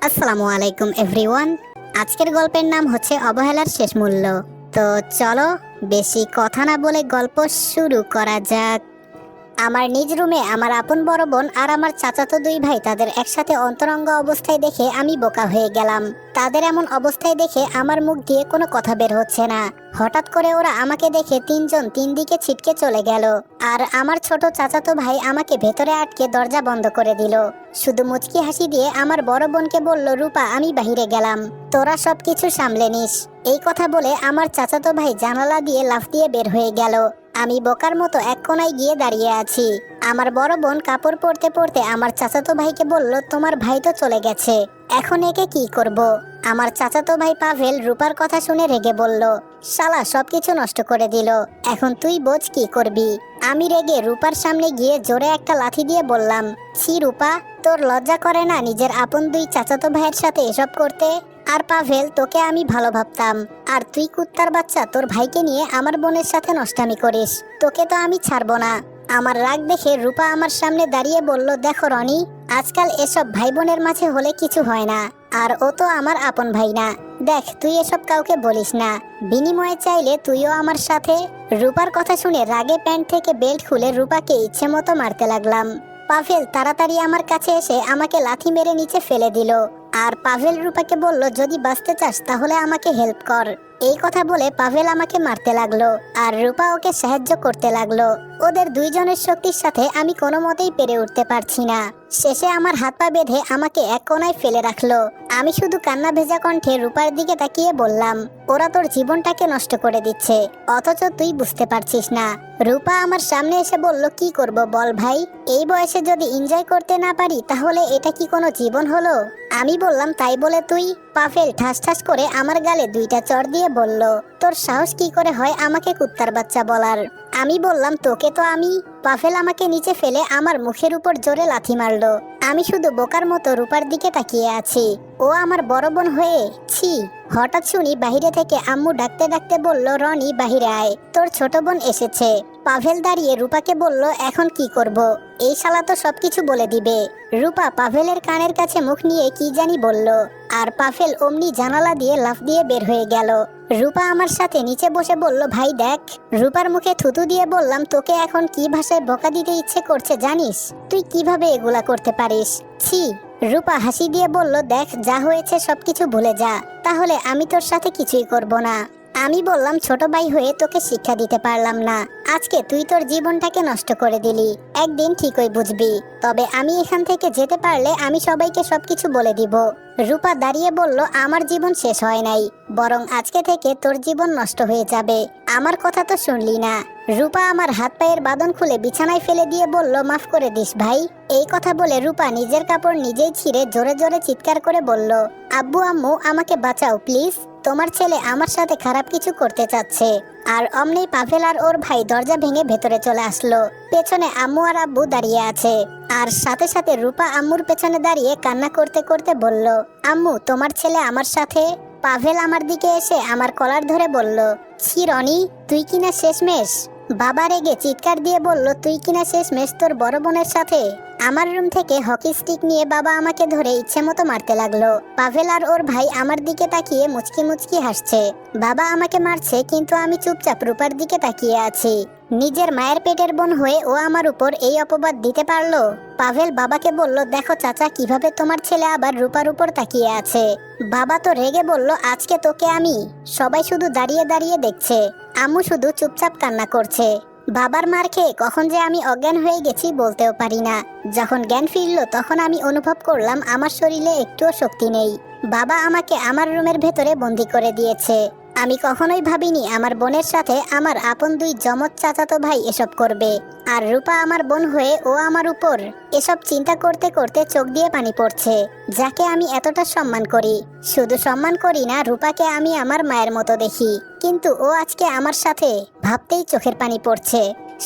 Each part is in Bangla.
আসসালামু আলাইকুম এভরিওয়ান। আজকের গল্পের নাম হচ্ছে অবহেলার শেষ মূল্য। তো চলো বেশি কথা না বলে গল্প শুরু করা যাক। আমার নিজ রুমে আমার আপন বড় বোন আর আমার চাচাতো দুই ভাই তাদের একসাথে অন্তরঙ্গ অবস্থায় দেখে আমি বোকা হয়ে গেলাম। তাদের এমন অবস্থায় দেখে আমার মুখ দিয়ে কোনো কথা বের হচ্ছে না। হঠাৎ করে ওরা আমাকে দেখে তিনজন তিন দিকে ছিটকে চলে গেল, আর আমার ছোট চাচাতো ভাই আমাকে ভেতরে আটকে দরজা বন্ধ করে দিল। শুধু মুচকি হাসি দিয়ে আমার বড় বোনকে বলল, রূপা আমি বাহিরে গেলাম, তোরা সবকিছু সামলে নিস। এই কথা বলে আমার চাচাতো ভাই জানালা দিয়ে লাফ দিয়ে বের হয়ে গেল। আমি বোকার মতো এক কোনায় গিয়ে দাঁড়িয়ে আছি। আমার বড় বোন কাপড় পরতে পরতে আমার চাচাতো ভাইকে বলল, তোমার ভাই তো চলে গেছে, এখন একে কি করব? আমার চাচাতো ভাই পাভেল রূপার কথা শুনে রেগে বলল, শালা সবকিছু নষ্ট করে দিল, এখন তুই বোঝ কি করবি। আমি রেগে রূপার সামনে গিয়ে জোরে একটা লাথি দিয়ে বললাম, ছি রূপা, তোর লজ্জা করে না নিজের আপন দুই চাচাতো ভাইয়ের সাথে এসব করতে? আর পাভেল, তোকে আমি ভালো ভাবতাম, আর তুই কুত্তার বাচ্চা তোর ভাইকে নিয়ে আমার বোনের সাথে নষ্টামি করিস, তোকে তো আমি ছাড়বো না। আমার রাগ দেখে রূপা আমার সামনে দাঁড়িয়ে বলল, দেখো রনি, আজকাল এসব ভাই বোনের মাঝে হলে কিছু হয় না, আর ও তো আমার আপন ভাই না। দেখ, তুই এসব কাউকে বলিস না, বিনিময়ে চাইলে তুইও আমার সাথে। রূপার কথা শুনে রাগে প্যান্ট থেকে বেল্ট খুলে রূপাকে ইচ্ছে মতো মারতে লাগলাম। পাভেল তাড়াতাড়ি আমার কাছে এসে আমাকে লাথি মেরে নিচে ফেলে দিল, আর পাভেল রূপাকে বলল, যদি বাঁচতে চাস তাহলে আমাকে হেল্প কর। এই কথা বলে পাভেল আমাকে মারতে লাগলো, আর রূপা ওকে সাহায্য করতে লাগলো। ওদের দুইজনের শক্তির সাথে আমি কোনো মতেই পেরে উঠতে পারছি না। শেষে আমার হাত পা বেঁধে আমাকে এক কোনায় ফেলে রাখলো। আমি শুধু কান্না ভেজা কণ্ঠে রূপার দিকে তাকিয়ে বললাম, ওরা তোর জীবনটাকে নষ্ট করে দিচ্ছে, অথচ তুই বুঝতে পারছিস না। রূপা আমার সামনে এসে বলল, কি করব বল ভাই, এই বয়সে যদি এনজয় করতে না পারি তাহলে এটা কি কোনো জীবন হলো? আমি বললাম, তাই বলে তুই? পাভেল ঠাস ঠাস করে আমার গালে দুইটা চড় দিয়ে বলল, তোর সাহস কি করে হয় আমাকে কুত্তার বাচ্চা বলার? আমি বললাম, তোকে তো আমি। পাভেল আমাকে নিচে ফেলে আমার মুখের উপর জোরে লাথি মারলো। আমি শুধু বোকার মতো রূপার দিকে তাকিয়ে আছি। ও আমার বড় বোন হয়ে, ছি। হঠাৎ শুনি বাহিরে থেকে আম্মু ডাকতে ডাকতে বলল, রনি বাহিরে আয়, তোর ছোট বোন এসেছে। পাভেল দাঁড়িয়ে রূপাকে বলল, এখন কি করব? এই শালা তো সবকিছু বলে দিবে। রূপা পাভেলের কানের কাছে মুখ নিয়ে কি জানি বলল, আর পাভেল অমনি জানালা দিয়ে লাফ দিয়ে বের হয়ে গেল। রূপা আমার সাথে নিচে বসে বলল, ভাই দেখ। রূপার মুখে থুতু দিয়ে বললাম, তোকে এখন কি ভাষায় বকা দিতে ইচ্ছে করছে জানিস? তুই কিভাবে এগুলা করতে পারিস? ছি। রূপা হাসি দিয়ে বলল, দেখ, যা হয়েছে সবকিছু ভুলে যা, তাহলে আমি তোর সাথে কিছুই করব না। আমি বললাম, ছোট ভাই হয়ে তোকে শিক্ষা দিতে পারলাম না, আজকে তুই তোর জীবনটাকে নষ্ট করে দিলি, একদিন ঠিকই বুঝবি। তবে আমি এখান থেকে যেতে পারলে আমি সবাইকে সবকিছু বলে দিব। রূপা দাঁড়িয়ে বলল, আমার জীবন শেষ হয় নাই, বরং আজকে থেকে তোর জীবন নষ্ট হয়ে যাবে। আমার কথা তো শুনলি না। রূপা আমার হাত পায়ের বাঁধন খুলে বিছানায় ফেলে দিয়ে বলল, মাফ করে দিস ভাই। এই কথা বলে রূপা নিজের কাপড় নিজেই ছিঁড়ে জোরে জোরে চিৎকার করে বলল, আব্বু আম্মু আমাকে বাঁচাও প্লিজ, তোমার ছেলে আমার সাথে খারাপ কিছু করতে চাচ্ছে। আর অমনি পাভেল আর ওর ভাই দরজা ভেঙে ভেতরে চলে আসলো। পেছনে আম্মু আর আব্বু দাঁড়িয়ে আছে, আর সাথে সাথে রূপা আম্মুর পেছনে দাঁড়িয়ে কান্না করতে করতে বলল, আম্মু তোমার ছেলে আমার সাথে। পাভেল আমার দিকে এসে আমার কলার ধরে বলল, ছি রনি, তুই কিনা শেষমেশ। বাবা রেগে চিৎকার দিয়ে বলল, তুই কিনা শেষমেশ তোর বড় বোনের সাথে। আমার রুম থেকে হকি স্টিক নিয়ে বাবা আমাকে ধরে ইচ্ছে মতো মারতে লাগলো। পাভেল আর ওর ভাই আমার দিকে তাকিয়ে মুচকি মুচকি হাসছে। বাবা আমাকে মারছে, কিন্তু আমি চুপচাপ রূপার দিকে তাকিয়ে আছি। নিজের মায়ের পেটের বোন হয়ে ও আমার উপর এই অপবাদ দিতে পারলো। পাভেল বাবাকে বলল, দেখো চাচা, কিভাবে তোমার ছেলে আবার রূপার উপর তাকিয়ে আছে। বাবা তো রেগে বলল, আজকে তোকে আমি। সবাই শুধু দাঁড়িয়ে দাঁড়িয়ে দেখছে। আম্মু শুধু চুপচাপ কান্না করছে। বাবার মার খেয়ে কখন যে আমি অজ্ঞান হয়ে গেছি বলতেও পারি না। যখন জ্ঞান ফিরল তখন আমি অনুভব করলাম আমার শরীরে একটুও শক্তি নেই। বাবা আমাকে আমার রুমের ভেতরে বন্দি করে দিয়েছে। আমি কখনোই ভাবিনি আমার বোনের সাথে আমার আপন দুই যমজ চাচাতো ভাই এসব করবে, আর রূপা আমার বোন হয়ে ও আমার উপর। এসব চিন্তা করতে করতে চোখ দিয়ে পানি পড়ছে। যাকে আমি এতটা সম্মান করি, শুধু সম্মান করি না, রূপাকে আমি আমার মায়ের মতো দেখি, কিন্তু ও আজকে আমার সাথে, ভাবতেই চোখের পানি পড়ছে।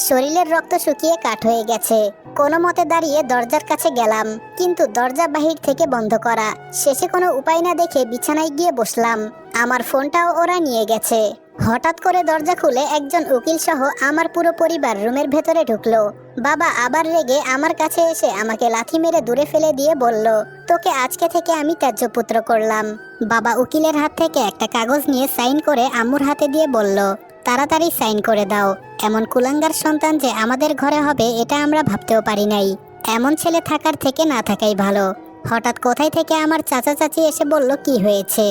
শরীরের রক্ত শুকিয়ে কাঠ হয়ে গেছে। কোনো মতে দাঁড়িয়ে দরজার কাছে গেলাম, কিন্তু দরজা বাহির থেকে বন্ধ করা। শেষে কোনো উপায় না দেখে বিছানায় গিয়ে বসলাম। আমার ফোনটাও ওরা নিয়ে গেছে। হঠাৎ করে দরজা খুলে একজন উকিল সহ আমার পুরো পরিবার রুমের ভেতরে ঢুকলো। বাবা আবার রেগে আমার কাছে এসে আমাকে লাথি মেরে দূরে ফেলে দিয়ে বলল, তোকে আজকে থেকে আমি ত্যায্য পুত্র করলাম। বাবা উকিলের হাত থেকে একটা কাগজ নিয়ে সাইন করে আম্মুর হাতে দিয়ে বলল, তাড়াতাড়ি সাইন করে দাও। এমন কুলাঙ্গার সন্তান যে আমাদের ঘরে হবে এটা আমরা ভাবতেও পারি নাই। এমন ছেলে থাকার থেকে না থাকাই ভালো। হঠাৎ কোথায় থেকে আমার চাচা চাচি এসে বলল কি হয়েছে।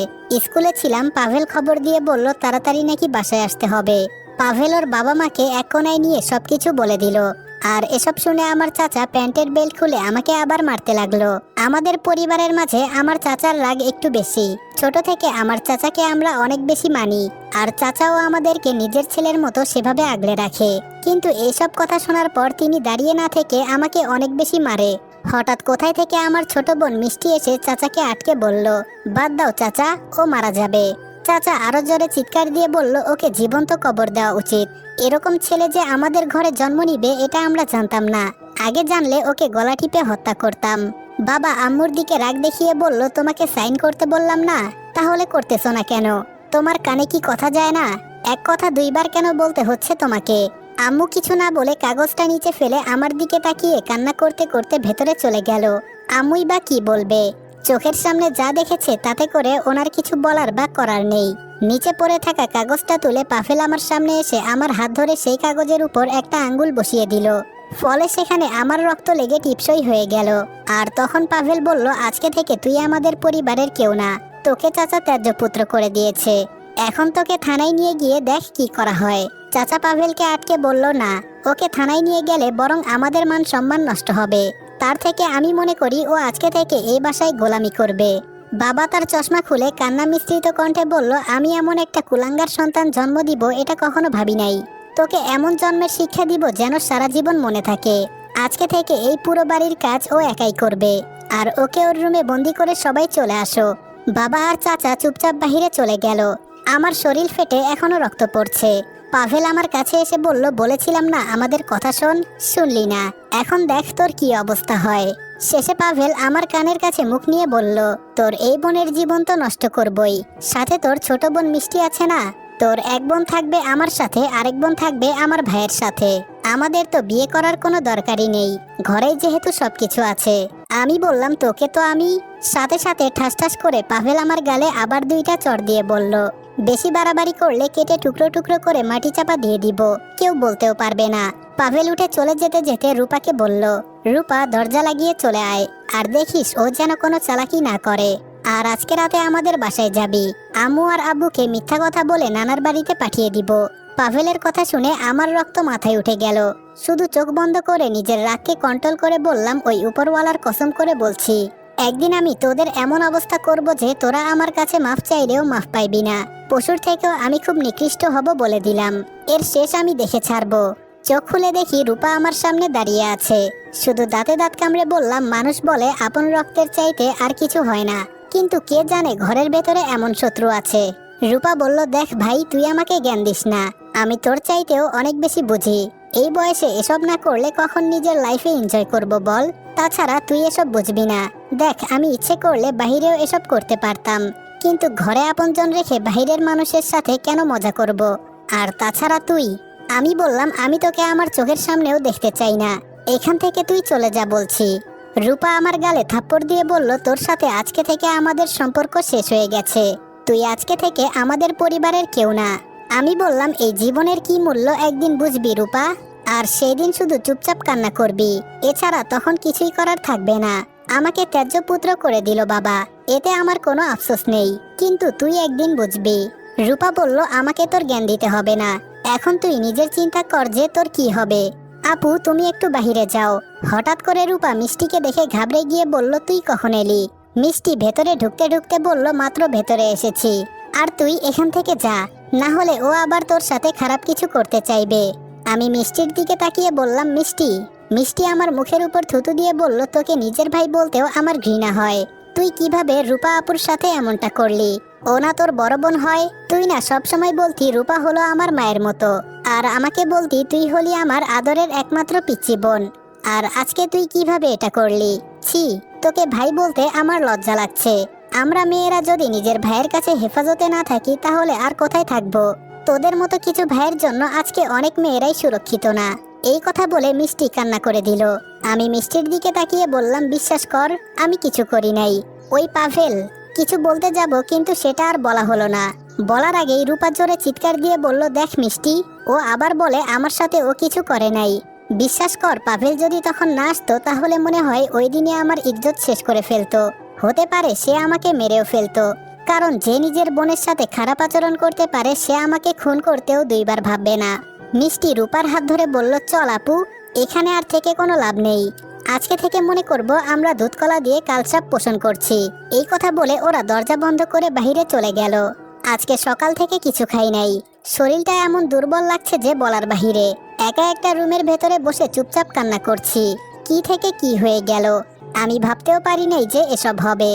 স্কুলে ছিলাম, পাভেল খবর দিয়ে বলল তাড়াতাড়ি নাকি বাসায় আসতে হবে। পাভেল ওর বাবা মাকে এক কোনায় নিয়ে সবকিছু বলে দিল। আর এসব শুনে আমার চাচা প্যান্টের বেল্ট খুলে আমাকে আবার মারতে লাগলো। আমাদের পরিবারের মাঝে আমার চাচার রাগ একটু বেশি। ছোট থেকে আমার চাচাকে আমরা অনেক বেশি মানি, আর চাচাও আমাদেরকে নিজের ছেলের মতো সেভাবে আগলে রাখে। কিন্তু এইসব কথা শোনার পর তিনি দাঁড়িয়ে না থেকে আমাকে অনেক বেশি মারে। হঠাৎ কোথায় থেকে আমার ছোট বোন মিষ্টি এসে চাচাকে আটকে বলল, বাদ দাও চাচা, ও মারা যাবে। চাচা আরো জোরে চিৎকার দিয়ে বলল, ওকে জীবন্ত কবর দেওয়া উচিত। এরকম ছেলে যে আমাদের ঘরে জন্ম নিবে এটা আমরা জানতাম না। আগে জানলে ওকে গলা টিপে হত্যা করতাম। বাবা আম্মুর দিকে রাগ দেখিয়ে বলল, তোমাকে সাইন করতে বললাম না, তাহলে করতেছো না কেন? তোমার কানে কি কথা যায় না? এক কথা দুইবার কেন বলতে হচ্ছে তোমাকে? আম্মু কিছু না বলে কাগজটা নিচে ফেলে আমার দিকে তাকিয়ে কান্না করতে করতে ভেতরে চলে গেল। আম্মুই বা কি বলবে? চোখের সামনে যা দেখেছে তাতে করে ওনার কিছু বলার বা করার নেই। নিচে পড়ে থাকা কাগজটা তুলে পাভেল আমার সামনে এসে আমার হাত ধরে সেই কাগজের উপর একটা আঙ্গুল বসিয়ে দিল। ফলে সেখানে আমার রক্ত লেগে টিপসই হয়ে গেল। আর তখন পাভেল বলল, আজকে থেকে তুই আমাদের পরিবারের কেউ না। তোকে চাচা ত্যায্য পুত্র করে দিয়েছে। এখন তোকে থানায় নিয়ে গিয়ে দেখ কি করা হয়। চাচা পাভেলকে আটকে বলল, না, ওকে থানায় নিয়ে গেলে বরং আমাদের মান সম্মান নষ্ট হবে। তার থেকে আমি মনে করি ও আজকে থেকে এই বাসায় গোলামি করবে। বাবা তার চশমা খুলে কান্না মিশ্রিত কণ্ঠে বলল, আমি এমন একটা কুলাঙ্গার সন্তান জন্ম দিব এটা কখনো ভাবি নাই। তোকে এমন জন্মের শিক্ষা দিব যেন সারা জীবন মনে থাকে। আজকে থেকে এই পুরো বাড়ির কাজ ও একাই করবে। আর ওকে ওর রুমে বন্দি করে সবাই চলে আসো। বাবা আর চাচা চুপচাপ বাহিরে চলে গেল। আমার শরীর ফেটে এখনো রক্ত পড়ছে। পাভেল আমার কাছে এসে বলল, বলেছিলাম না আমাদের কথা শোন, শুনলি না। এখন দেখ তোর কি অবস্থা হয়। শেষে পাভেল আমার কানের কাছে মুখ নিয়ে বলল, তোর এই বোনের জীবন তো নষ্ট করবই, সাথে তোর ছোট বোন মিষ্টি আছে না, তোর এক বোন থাকবে আমার সাথে, আরেক বোন থাকবে আমার ভাইয়ের সাথে। আমাদের তো বিয়ে করার কোনো দরকারই নেই, ঘরেই যেহেতু সবকিছু আছে। আমি বললাম, তোকে তো আমি। সাথে সাথে ঠাস ঠাস করে পাভেল আমার গালে আবার দুইটা চড় দিয়ে বলল, বেশি বাড়াবাড়ি করলে কেটে টুকরো টুকরো করে মাটি চাপা দিয়ে দিব, কেউ বলতেও পারবে না। পাভেল উঠে চলে যেতে যেতে রূপাকে বলল, রূপা দরজা লাগিয়ে চলে আয়, আর দেখিস ও যেন কোনো চালাকি না করে। আর আজকে রাতে আমাদের বাসায় যাবি। আম্মু আর আব্বুকে মিথ্যা কথা বলে নানার বাড়িতে পাঠিয়ে দিব। পাভেলের কথা শুনে আমার রক্ত মাথায় উঠে গেল। শুধু চোখ বন্ধ করে নিজের রাগকে কন্ট্রোল করে বললাম, ওই উপরওয়ালার কসম করে বলছি, একদিন আমি তোদের এমন অবস্থা করব যে তোরা আমার কাছে মাফ চাইলেও মাফ পাইবি না। পশুর থেকেও আমি খুব নিকৃষ্ট হব বলে দিলাম। এর শেষ আমি দেখে ছাড়বো। চোখ খুলে দেখি রূপা আমার সামনে দাঁড়িয়ে আছে। শুধু দাঁতে দাঁত কামড়ে বললাম, মানুষ বলে আপন রক্তের চাইতে আর কিছু হয় না, কিন্তু কে জানে ঘরের ভেতরে এমন শত্রু আছে। রূপা বলল, দেখ ভাই, তুই আমাকে জ্ঞান দিস না, আমি তোর চাইতেও অনেক বেশি বুঝি। এই বয়সে এসব না করলে কখন নিজের লাইফে এনজয় করব বল? তাছাড়া তুই এসব বুঝবি না। দেখ, আমি ইচ্ছে করলে বাহিরেও এসব করতে পারতাম, কিন্তু ঘরে আপনজন রেখে বাহিরের মানুষের সাথে কেন মজা করব? আর তাছাড়া তুই। আমি বললাম, আমি তোকে আমার চোখের সামনেও দেখতে চাই না, এখান থেকে তুই চলে যা বলছি। রূপা আমার গালে থাপ্পড় দিয়ে বলল, তোর সাথে আজকে থেকে আমাদের সম্পর্ক শেষ হয়ে গেছে, তুই আজকে থেকে আমাদের পরিবারের কেউ না। আমি বললাম, এই জীবনের কি মূল্য একদিন বুঝবি রূপা, আর সেই দিন শুধু চুপচাপ কান্না করবি, এছাড়া তখন কিছুই করার থাকবে না। আমাকে ত্যায্য পুত্র করে দিল বাবা, এতে আমার কোনো আফসোস নেই, কিন্তু তুই একদিন বুঝবি। রূপা বলল, আমাকে তোর জ্ঞান দিতে হবে না, এখন তুই নিজের চিন্তা কর যে তোর কি হবে। আপু, তুমি একটু বাহিরে যাও। হঠাৎ করে রূপা মিষ্টিকে দেখে ঘাবড়ে গিয়ে বলল, তুই কখন এলি? মিষ্টি ভেতরে ঢুকতে ঢুকতে বলল, মাত্র ভেতরে এসেছি। আর তুই এখান থেকে যা, না হলে ও আবার তোর সাথে খারাপ কিছু করতে চাইবে। আমি মিষ্টির দিকে তাকিয়ে বললাম, মিষ্টি। মিষ্টি আমার মুখের উপর থুতু দিয়ে বলল, তোকে নিজের ভাই বলতেও আমার ঘৃণা হয়। তুই কিভাবে রূপা আপুর সাথে এমনটা করলি? ও না তোর বড় বোন হয়? তুই না সবসময় বলতি রূপা হলো আমার মায়ের মতো, আর আমাকে বলতি তুই হলি আমার আদরের একমাত্র পিচ্চি বোন। আর আজকে তুই কিভাবে এটা করলি? ছি, তোকে ভাই বলতে আমার লজ্জা লাগছে। আমরা মেয়েরা যদি নিজের ভাইয়ের কাছে হেফাজতে না থাকি তাহলে আর কোথায় থাকবো? তোদের মতো কিছু ভাইয়ের জন্য আজকে অনেক মেয়েরাই সুরক্ষিত না। এই কথা বলে মিষ্টি কান্না করে দিল। আমি মিষ্টির দিকে তাকিয়ে বললাম, বিশ্বাস কর আমি কিছু করি নাই। ওই পাভেল কিছু বলতে যাব কিন্তু সেটা আর বলা হলো না। বলার আগেই রূপা জোরে চিৎকার দিয়ে বলল, দেখ মিষ্টি, ও আবার বলে আমার সাথে ও কিছু করে নাই। বিশ্বাস কর পাভেল যদি তখন না আসতো তাহলে মনে হয় ওই দিনে আমার ইজ্জত শেষ করে ফেলতো। হতে পারে সে আমাকে মেরেও ফেলতো, কারণ যে নিজের বোনের সাথে খারাপ আচরণ করতে পারে সে আমাকে খুন করতেও দুইবার ভাববে না। মিষ্টি রূপার হাত ধরে বলল, চল আপু, এখানে আর থেকে কোনো লাভ নেই। আজকে থেকে মনে করব আমরা দুধকলা দিয়ে কালসাপ পোষণ করছি। এই কথা বলে ওরা দরজা বন্ধ করে বাইরে চলে গেল। আজকে সকাল থেকে কিছু খাই নাই, শরীরটা এমন দুর্বল লাগছে যে বলার বাহিরে। একা একটা রুমের ভেতরে বসে চুপচাপ কান্না করছি। কি থেকে কি হয়ে গেল আমি ভাবতেও পারি নাই যে এসব হবে।